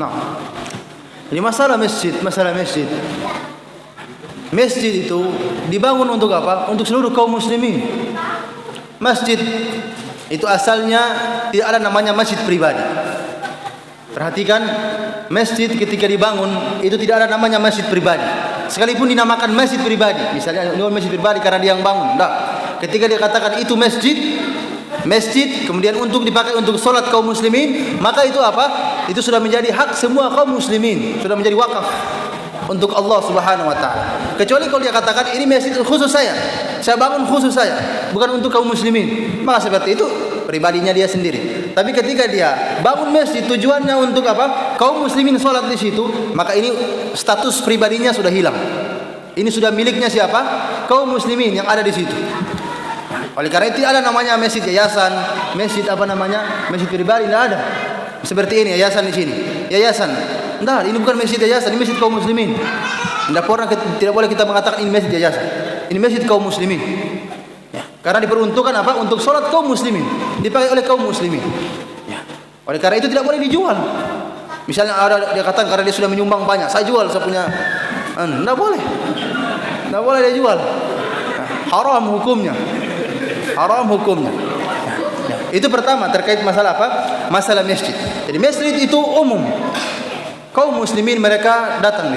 Nah, ini masalah masjid. Masjid itu dibangun untuk apa? Untuk seluruh kaum muslimin. Masjid itu asalnya tidak ada namanya masjid pribadi. Perhatikan, masjid ketika dibangun itu tidak ada namanya masjid pribadi. Sekalipun dinamakan masjid pribadi, misalnya masjid pribadi karena dia yang bangun. Nah, ketika dia katakan itu masjid kemudian untuk dipakai untuk sholat kaum muslimin, maka itu apa? Itu sudah menjadi hak semua kaum muslimin, sudah menjadi wakaf untuk Allah Subhanahu wa taala. Kecuali kalau dia katakan ini masjid khusus saya bangun khusus saya, bukan untuk kaum muslimin. Maka seperti itu pribadinya dia sendiri. Tapi ketika dia bangun masjid tujuannya untuk apa? Kaum muslimin sholat di situ, maka ini status pribadinya sudah hilang. Ini sudah miliknya siapa? Kaum muslimin yang ada di situ. Oleh karena itu tidak ada namanya masjid yayasan, masjid masjid pribadi, tidak ada. Seperti ini yayasan di sini, yayasan. Nah, ini bukan masjid yayasan, ini masjid kaum muslimin. Tidak boleh kita mengatakan ini masjid yayasan. Ini masjid kaum muslimin. Ya, karena diperuntukkan apa? Untuk sholat kaum muslimin, dipakai oleh kaum muslimin. Ya. Oleh karena itu tidak boleh dijual. Misalnya ada dia katakan karena dia sudah menyumbang banyak, saya jual, saya punya. Tidak boleh dia jual. Nah, haram hukumnya. Ya. Itu pertama terkait masalah apa? Masalah masjid. Jadi masjid itu umum. Kaum muslimin mereka datang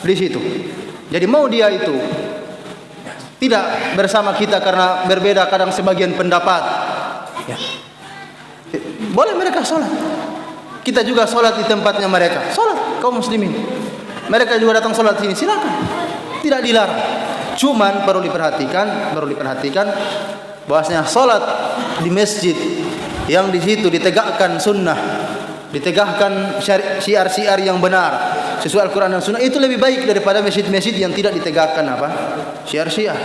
di situ. Jadi mau dia itu tidak bersama kita karena berbeda kadang sebagian pendapat, ya, boleh mereka sholat. Kita juga sholat di tempatnya mereka. Sholat kaum muslimin. Mereka juga datang sholat sini, silakan. Tidak dilarang. Cuman perlu diperhatikan bahwasanya sholat di masjid yang di situ ditegakkan sunnah, ditegakkan syiar-syiar yang benar sesuai Al-Quran dan Sunnah, itu lebih baik daripada masjid-masjid yang tidak ditegakkan apa? Syiar-syiar.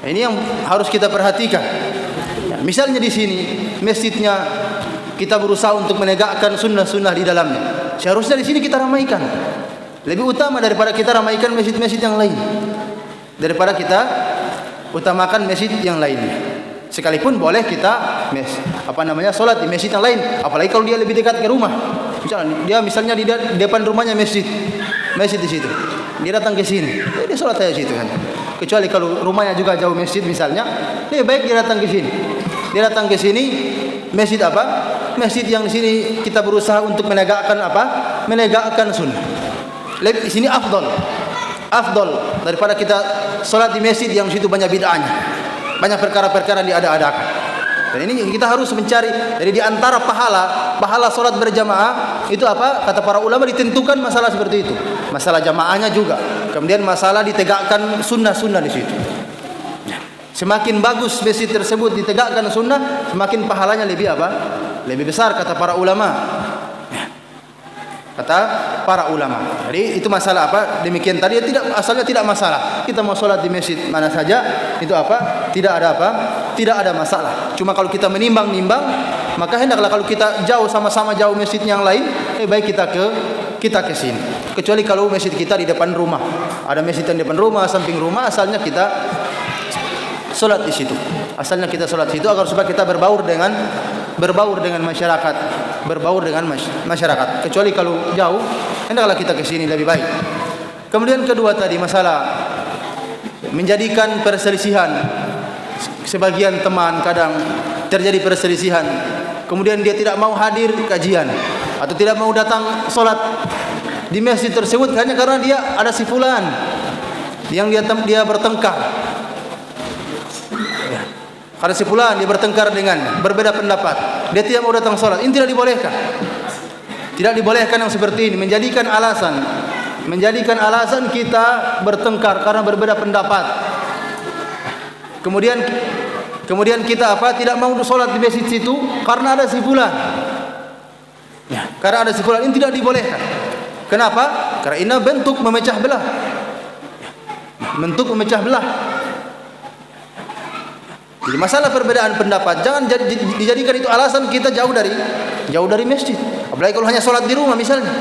Ini yang harus kita perhatikan. Ya, misalnya di sini masjidnya kita berusaha untuk menegakkan sunnah-sunnah di dalamnya. Seharusnya di sini kita ramaikan. Lebih utama daripada kita ramaikan masjid-masjid yang lain. Daripada kita utamakan masjid yang lainnya. Sekalipun boleh kita sholat di masjid yang lain, apalagi kalau dia lebih dekat ke rumah. Misalnya di depan rumahnya masjid di situ. Dia datang ke sini, dia sholat aja situ kan. Kecuali kalau rumahnya juga jauh masjid misalnya, lebih baik dia datang ke sini. Dia datang ke sini, masjid apa? Masjid yang di sini kita berusaha untuk menegakkan apa? Menegakkan sunnah. Di sini afdal daripada kita sholat di masjid yang situ banyak bid'ahnya, banyak perkara-perkara yang diada-adakan. Dan ini kita harus mencari. Jadi di antara pahala sholat berjamaah itu apa? Kata para ulama ditentukan masalah seperti itu. Masalah jamaahnya juga. Kemudian masalah ditegakkan sunnah-sunnah di situ. Semakin bagus masjid tersebut ditegakkan sunnah, semakin pahalanya lebih apa? Lebih besar kata para ulama. Jadi itu masalah apa? Demikian tadi asalnya tidak masalah. Kita mau sholat di masjid mana saja, itu apa? Tidak ada masalah. Cuma kalau kita menimbang-nimbang, maka hendaklah kalau kita sama-sama jauh masjid yang lain, baik kita ke sini. Kecuali kalau masjid kita di depan rumah. Ada masjid yang di depan rumah, samping rumah, asalnya kita sholat di situ. Agar supaya kita berbaur dengan masyarakat. Kecuali kalau jauh, hendaklah kita ke sini lebih baik. Kemudian kedua tadi masalah menjadikan perselisihan. Sebagian teman kadang terjadi perselisihan. Kemudian dia tidak mau hadir kajian atau tidak mau datang sholat di masjid tersebut hanya karena dia ada si fulan yang dia bertengkar. Karena si fulan dia bertengkar dengan berbeda pendapat, dia tidak mau datang sholat. Ini tidak dibolehkan. Tidak dibolehkan yang seperti ini, menjadikan alasan kita bertengkar karena berbeda pendapat. Kemudian kita tidak mau sholat di masjid situ karena ada si fulan. Ya, karena ada si fulan, ini tidak dibolehkan. Kenapa? Karena ini bentuk memecah belah. Jadi masalah perbedaan pendapat jangan dijadikan itu alasan kita jauh dari masjid. Apalagi kalau hanya sholat di rumah misalnya.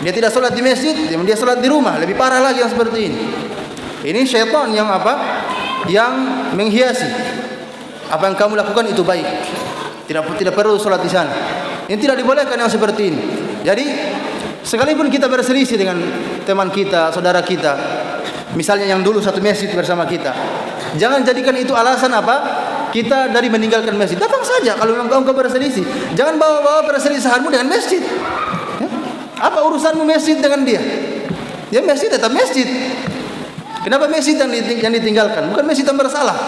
Dia tidak sholat di masjid, dia sholat di rumah. Lebih parah lagi yang seperti ini. Ini syaitan yang apa? Yang menghiasi. Apa yang kamu lakukan itu baik. Tidak perlu sholat di sana. Ini tidak dibolehkan yang seperti ini. Jadi sekalipun kita berselisih dengan teman kita, saudara kita, misalnya yang dulu satu masjid bersama kita, jangan jadikan itu alasan apa? Kita dari meninggalkan masjid. Datang saja kalau memang engkau berselisih. Jangan bawa-bawa perselisihanmu dengan masjid. Ya? Apa urusanmu masjid dengan dia? Ya masjid tetap masjid. Kenapa masjid yang ditinggalkan? Bukan masjid yang bersalah.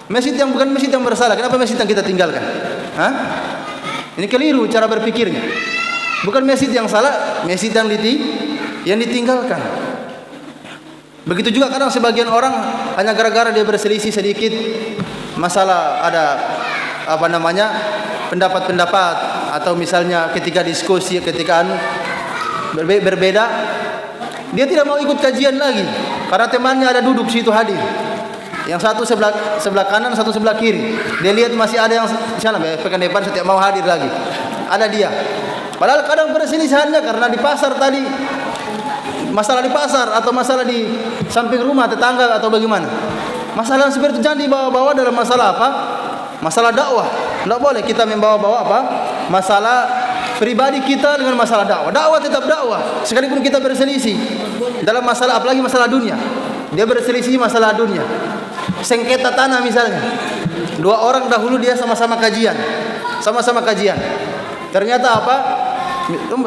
Masjid yang bukan masjid yang bersalah. Kenapa masjid yang kita tinggalkan? Hah? Ini keliru cara berpikirnya. Bukan masjid yang salah, masjid yang ditinggalkan. Begitu juga kadang sebagian orang hanya gara-gara dia berselisih sedikit masalah ada pendapat-pendapat atau misalnya ketika diskusi ketika berbeda, dia tidak mau ikut kajian lagi karena temannya ada duduk situ hadir. Yang satu sebelah kanan, satu sebelah kiri. Dia lihat masih ada yang di sana, pekan depan setiap mau hadir lagi. Ada dia. Padahal kadang perselisihannya karena di pasar tadi, masalah di pasar atau masalah di samping rumah tetangga atau bagaimana. Masalah seperti itu jangan dibawa-bawa dalam masalah apa? Masalah dakwah. Tidak boleh kita membawa-bawa apa? Masalah pribadi kita dengan masalah dakwah. Dakwah tetap dakwah. Sekalipun kita berselisih dalam masalah, apalagi masalah dunia. Dia berselisih masalah dunia. Sengketa tanah misalnya. Dua orang dahulu dia sama-sama kajian. Sama-sama kajian. Ternyata apa?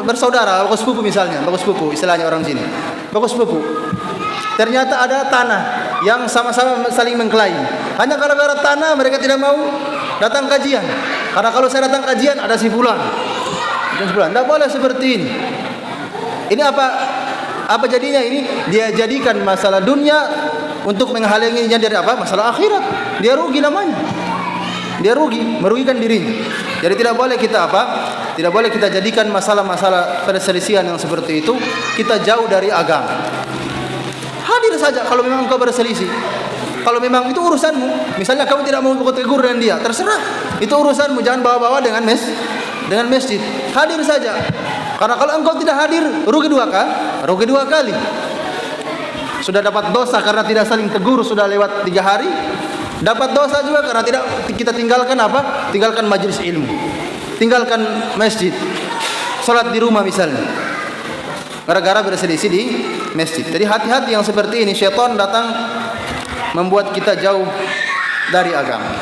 Bersaudara, bagus sepupu misalnya. Bagus sepupu istilahnya orang sini. Bagus sepupu. Ternyata ada tanah yang sama-sama saling mengklaim. Hanya gara-gara tanah mereka tidak mau datang kajian. Karena kalau saya datang kajian ada si fulan. Tidak boleh seperti ini. Ini apa jadinya ini? Dia jadikan masalah dunia untuk menghalanginya dari apa? Masalah akhirat. Dia rugi namanya. Dia merugikan dirinya. Jadi tidak boleh kita apa? Tidak boleh kita jadikan masalah-masalah perselisihan yang seperti itu kita jauh dari agama. Hadir saja kalau memang engkau berselisih. Kalau memang itu urusanmu, misalnya kamu tidak mau tegur dengan dia, terserah. Itu urusanmu, jangan bawa-bawa dengan masjid. Hadir saja. Karena kalau engkau tidak hadir, rugi dua kali. Sudah dapat dosa karena tidak saling tegur, sudah lewat 3 hari. Dapat dosa juga karena tidak kita tinggalkan apa? Tinggalkan majelis ilmu. Tinggalkan masjid. Salat di rumah misalnya. Gara-gara berselisih di masjid. Jadi hati-hati yang seperti ini, syaitan datang membuat kita jauh dari agama.